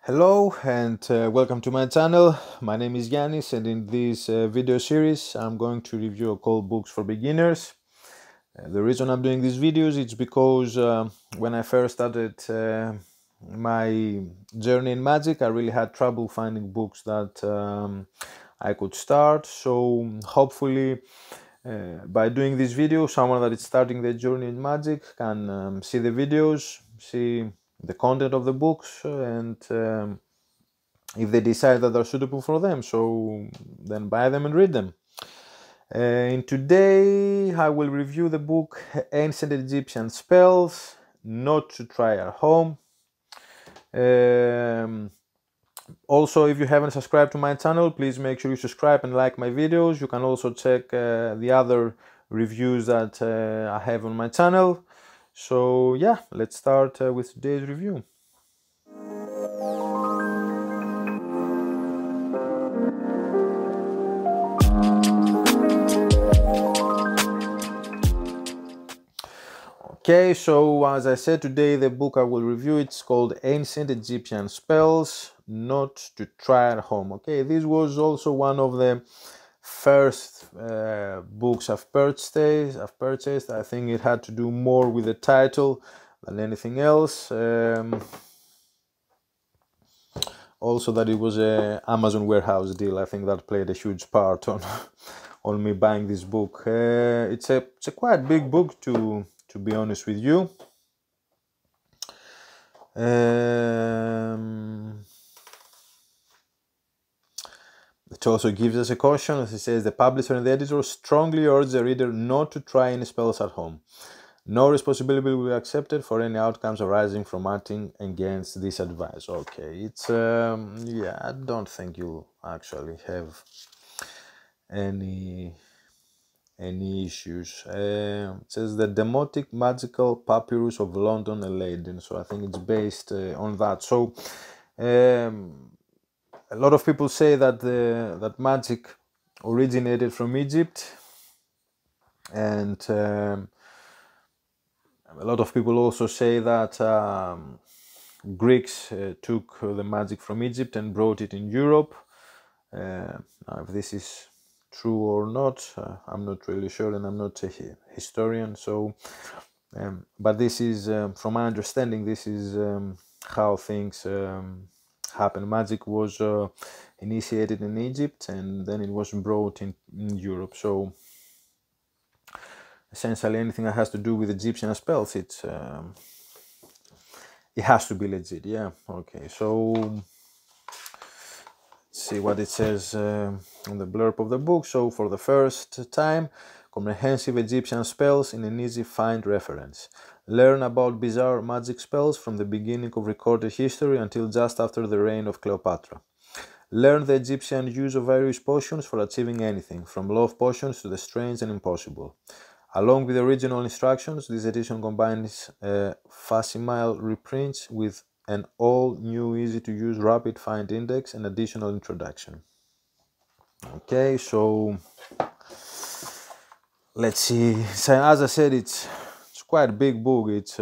Hello and welcome to my channel. My name is Yanis, and in this video series I'm going to review occult books for beginners. The reason I'm doing these videos is because when I first started my journey in magic, I really had trouble finding books that I could start. So hopefully by doing this video, someone that is starting their journey in magic can see the videos, see the content of the books, and if they decide that they're suitable for them, so then buy them and read them. And today I will review the book Ancient Egyptian Spells Not to Try at Home. Also, if you haven't subscribed to my channel, please make sure you subscribe and like my videos. You can also check the other reviews that I have on my channel. So yeah, let's start with today's review. Okay, so as I said, today the book I will review, it's called Ancient Egyptian Spells Not to Try at Home. Okay, this was also one of the first books I've purchased. I think it had to do more with the title than anything else. Also that it was a Amazon warehouse deal. I think that played a huge part on on me buying this book. It's a quite big book to be honest with you. It also gives us a caution, as it says, the publisher and the editor strongly urge the reader not to try any spells at home. No responsibility will be accepted for any outcomes arising from acting against this advice. Okay, it's yeah, I don't think you actually have any issues. It says the Demotic Magical Papyrus of London and Leiden, so I think it's based on that. So a lot of people say that that magic originated from Egypt, and a lot of people also say that Greeks took the magic from Egypt and brought it in Europe. Now, if this is true or not, I'm not really sure, and I'm not a historian. So, but this is, from my understanding, this is how things happen. Magic was initiated in Egypt, and then it was brought in Europe. So, essentially, anything that has to do with Egyptian spells, it has to be legit. Yeah. Okay. So. See what it says on the blurb of the book. So, for the first time, comprehensive Egyptian spells in an easy find reference. Learn about bizarre magic spells from the beginning of recorded history until just after the reign of Cleopatra. Learn the Egyptian use of various potions for achieving anything, from love potions to the strange and impossible. Along with the original instructions, this edition combines facsimile reprints with an all-new, easy-to-use rapid find index and additional introduction. Okay, so let's see. So as I said, it's quite a big book. It's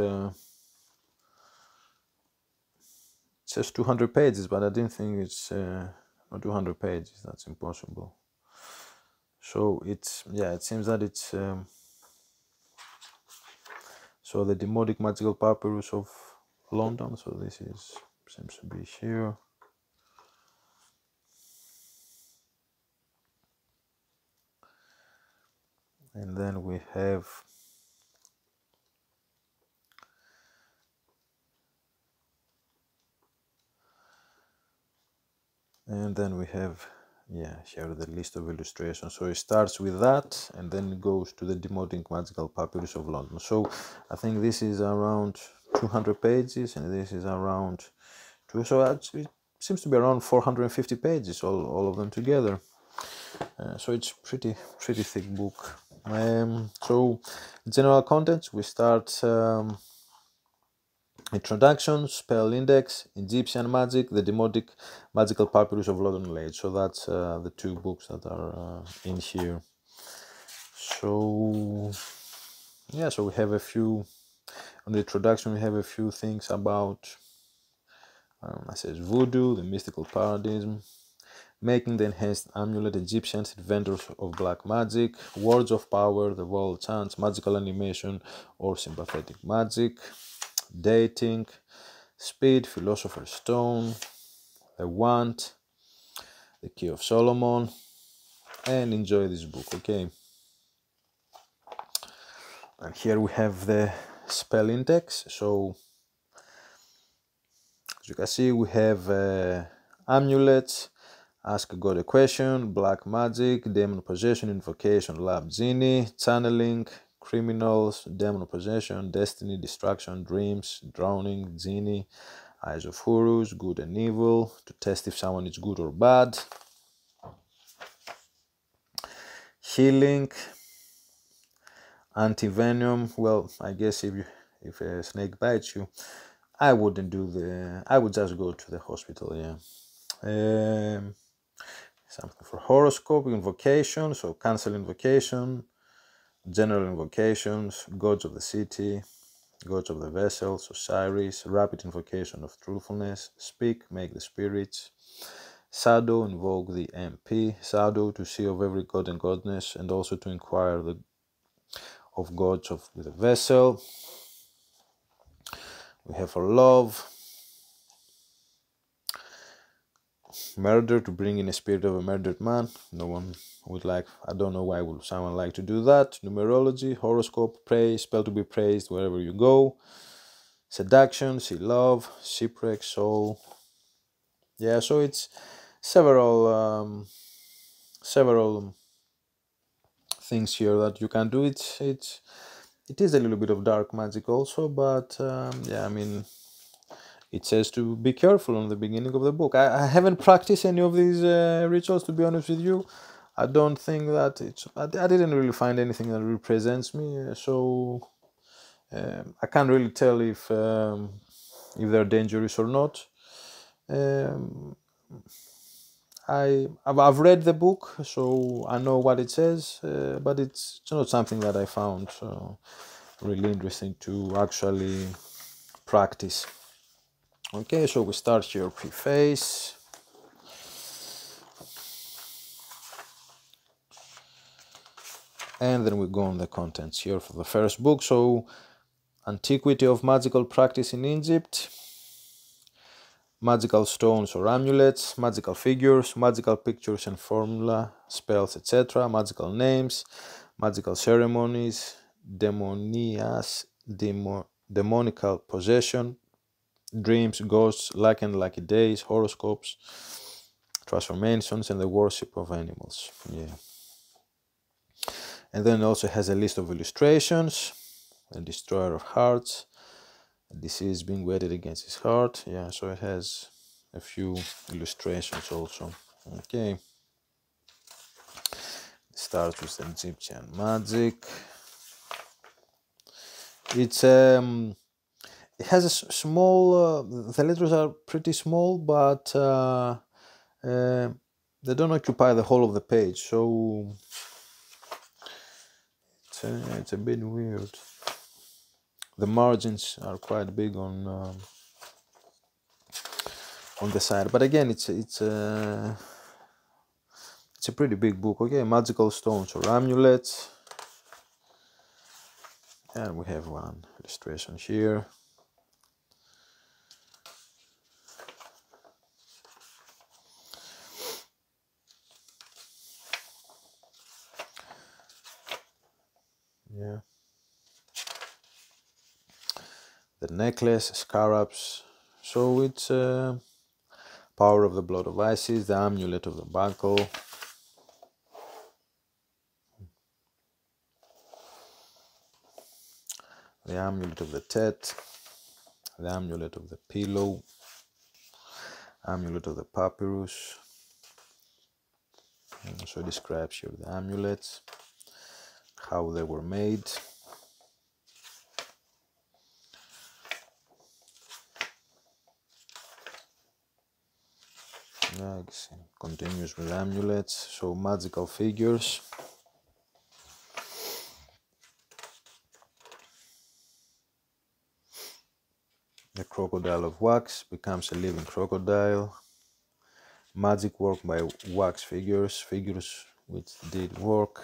just 200 pages, but I didn't think it's not 200 pages. That's impossible. So it's, yeah, it seems that it's so the Demotic Magical Papyrus of London. So this is, seems to be here. And then we have yeah, here the list of illustrations. So it starts with that, and then it goes to the Demotic Magical Papyrus of London. So I think this is around 200 pages, and this is around so actually it seems to be around 450 pages, all of them together. So it's pretty thick book. So general contents, we start introduction, spell index, Egyptian magic, the Demotic Magical Papyrus of London Late. So that's the two books that are in here. So yeah, so we have a few, on the introduction we have a few things about It says voodoo, the mystical paradigm, making the enhanced amulet, Egyptians, inventors of black magic, words of power, the world chants, magical animation or sympathetic magic, dating, speed, philosopher's stone, the wand, the key of Solomon, and enjoy this book, okay? And here we have the spell index. So as you can see, we have amulets, ask God a question, black magic, demon possession, invocation, lab genie, channeling, criminals, demon possession, destiny, distraction, dreams, drowning, genie, eyes of Horus, good and evil, to test if someone is good or bad, healing, anti-venom. Well, I guess if a snake bites you, I would just go to the hospital, yeah. Something for horoscope, invocation, so cancel invocation, general invocations, gods of the city, gods of the vessels, Osiris, rapid invocation of truthfulness, speak, make the spirits, shadow, invoke the MP, shadow to see of every god and goddess, and also to inquire of gods of the vessel. We have for love, murder, to bring in a spirit of a murdered man. No one would like, I don't know why would someone like to do that. Numerology, horoscope, praise, spell to be praised wherever you go. Seduction, see love, shipwreck, soul. Yeah, so it's several things here that you can do. It is a little bit of dark magic also, but yeah, I mean, it says to be careful on the beginning of the book. I haven't practiced any of these rituals, to be honest with you. I don't think that I didn't really find anything that represents me, so I can't really tell if they're dangerous or not. I've read the book, so I know what it says, but it's not something that I found really interesting to actually practice. Okay, so we start here, preface. And then we go on the contents here for the first book. So, antiquity of magical practice in Egypt, magical stones or amulets, magical figures, magical pictures and formula, spells, etc., magical names, magical ceremonies, demonical possession, dreams, ghosts, lucky and lucky days, horoscopes, transformations, and the worship of animals. Yeah. And then it also has a list of illustrations, a destroyer of hearts, a disease being weighted against his heart. Yeah, so it has a few illustrations also. Okay. It starts with Egyptian magic. It has a small, the letters are pretty small, but they don't occupy the whole of the page, so it's a bit weird. The margins are quite big on the side, but again, it's a pretty big book. Okay, magical stones or amulets, and we have one illustration here. Yeah. The necklace, scarabs. So it's power of the blood of Isis, the amulet of the buckle. The amulet of the tet, the amulet of the pillow, amulet of the papyrus. And also describes here the amulets, how they were made. Next, continues with amulets, so magical figures. The A crocodile of wax becomes a living crocodile. Magic work by wax figures, figures which did work.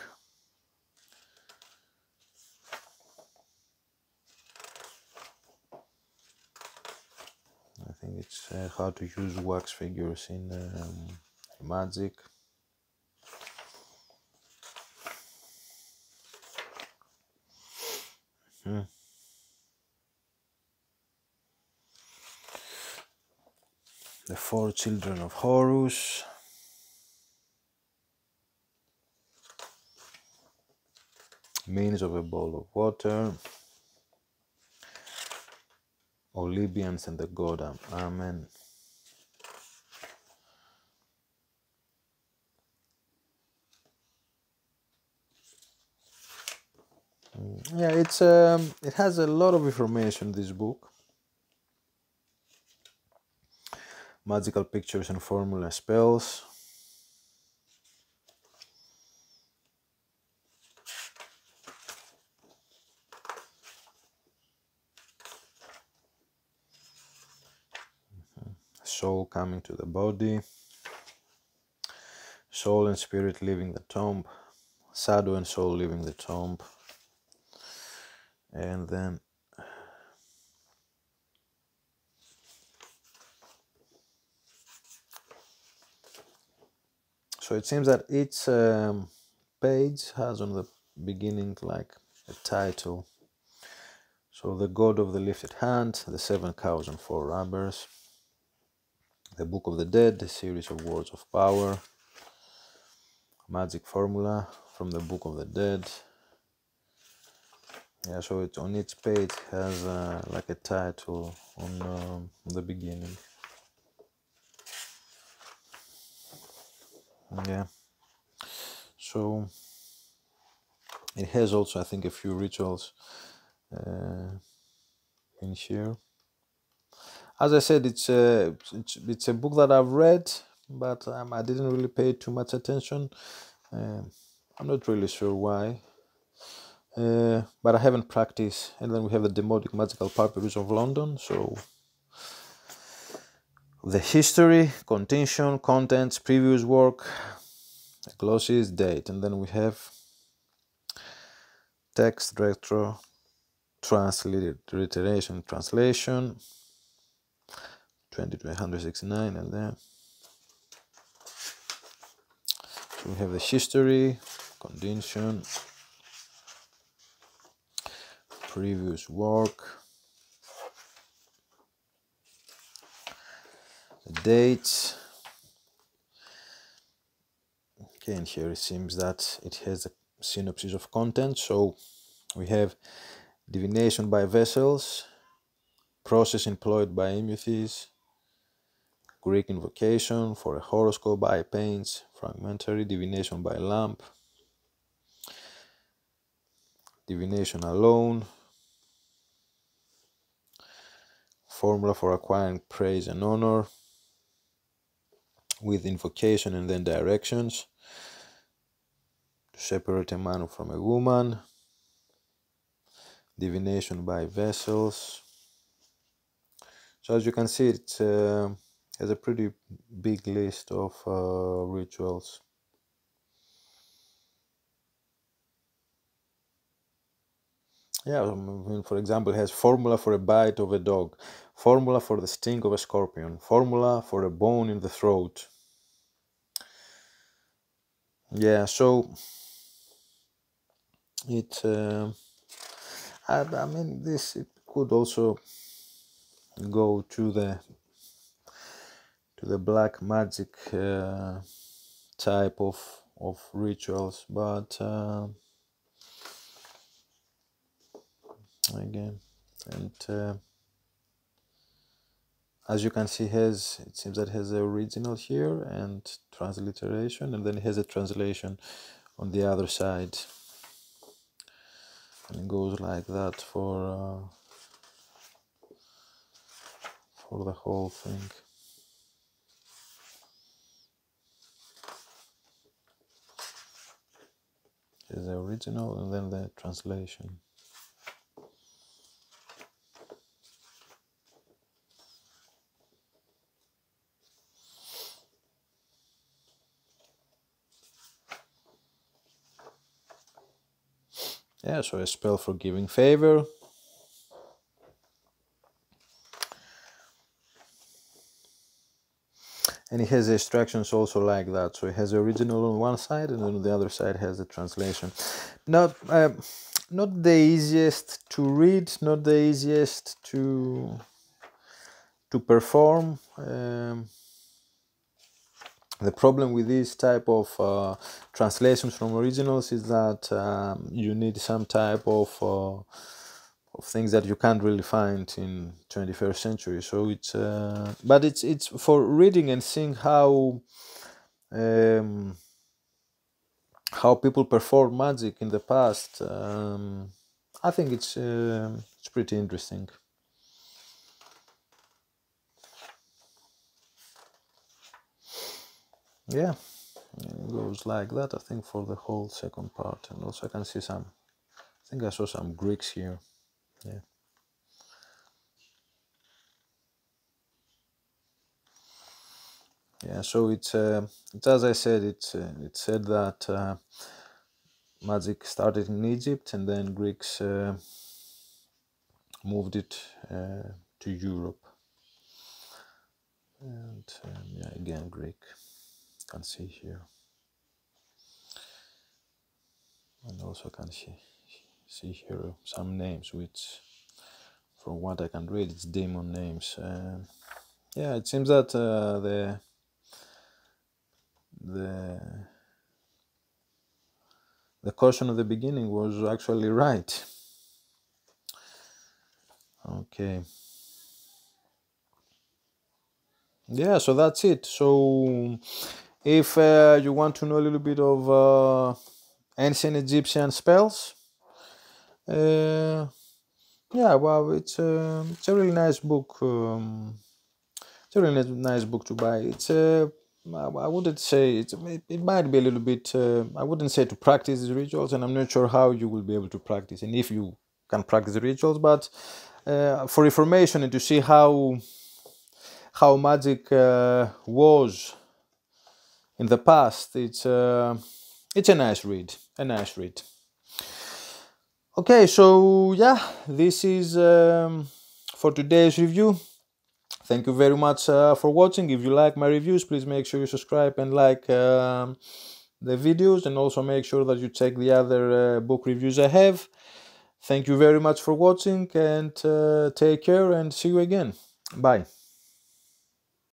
I think it's how to use wax figures in magic. The 4 children of Horus. Means of a bowl of water. Olympians and the god Amen. Yeah, it has a lot of information, this book. Magical pictures and formula spells. Soul coming to the body. Soul and spirit leaving the tomb. Shadow and soul leaving the tomb. And then so it seems that each page has on the beginning like a title. So the God of the Lifted Hand, the 7 Cows and 4 Robbers, the Book of the Dead, a series of words of power, magic formula from the Book of the Dead. Yeah, so it's on each page has like a title on the beginning. Yeah, so it has also, I think, a few rituals in here. As I said, it's a book that I've read, but I didn't really pay too much attention. I'm not really sure why, but I haven't practiced. And then we have the Demotic Magical Papyrus of London. So the history, contention, contents, previous work, glosses, date, and then we have text, retro, transliteration, translation, 20 to 169, and then so we have the history, condition, previous work, the dates. Okay, and here it seems that it has a synopsis of content. So we have divination by vessels, process employed by Amulets, Greek invocation for a horoscope by paints, fragmentary divination by lamp, divination alone, formula for acquiring praise and honor with invocation and then directions to separate a man from a woman, divination by vessels. So as you can see, it has a pretty big list of rituals. Yeah, for example, it has formula for a bite of a dog, formula for the sting of a scorpion, formula for a bone in the throat. Yeah, so it, I mean, this it could also go to the black magic type of rituals, but again, and as you can see, it seems that it has the original here and transliteration, and then it has a translation on the other side, and it goes like that for the whole thing. Here's the original and then the translation. Yeah, so a spell for giving favor. And it has the instructions also like that. So it has the original on one side, and then on the other side has the translation. Not the easiest to read, not the easiest to perform. The problem with this type of translations from originals is that you need some type of things that you can't really find in 21st century. So it's but it's for reading and seeing how people perform magic in the past. I think it's pretty interesting. Yeah, it goes like that, I think, for the whole second part. And also I can see some, I think I saw some Greeks here. Yeah. Yeah, so it's as I said, it said that magic started in Egypt, and then Greeks moved it to Europe. And yeah, again, Greek, you can see here. And also can see here some names, which, from what I can read, it's demon names. Yeah, it seems that the caution of the beginning was actually right. Okay. Yeah, so that's it. So if you want to know a little bit of ancient Egyptian spells, yeah, well, it's a really nice book. It's a really nice book to buy. It's I wouldn't say it might be a little bit. I wouldn't say to practice the rituals, and I'm not sure how you will be able to practice, and if you can practice the rituals. But for information and to see how magic was in the past, it's a nice read. A nice read. Okay, so yeah, this is for today's review. Thank you very much for watching. If you like my reviews, please make sure you subscribe and like the videos, and also make sure that you check the other book reviews I have. Thank you very much for watching, and take care, and see you again. Bye.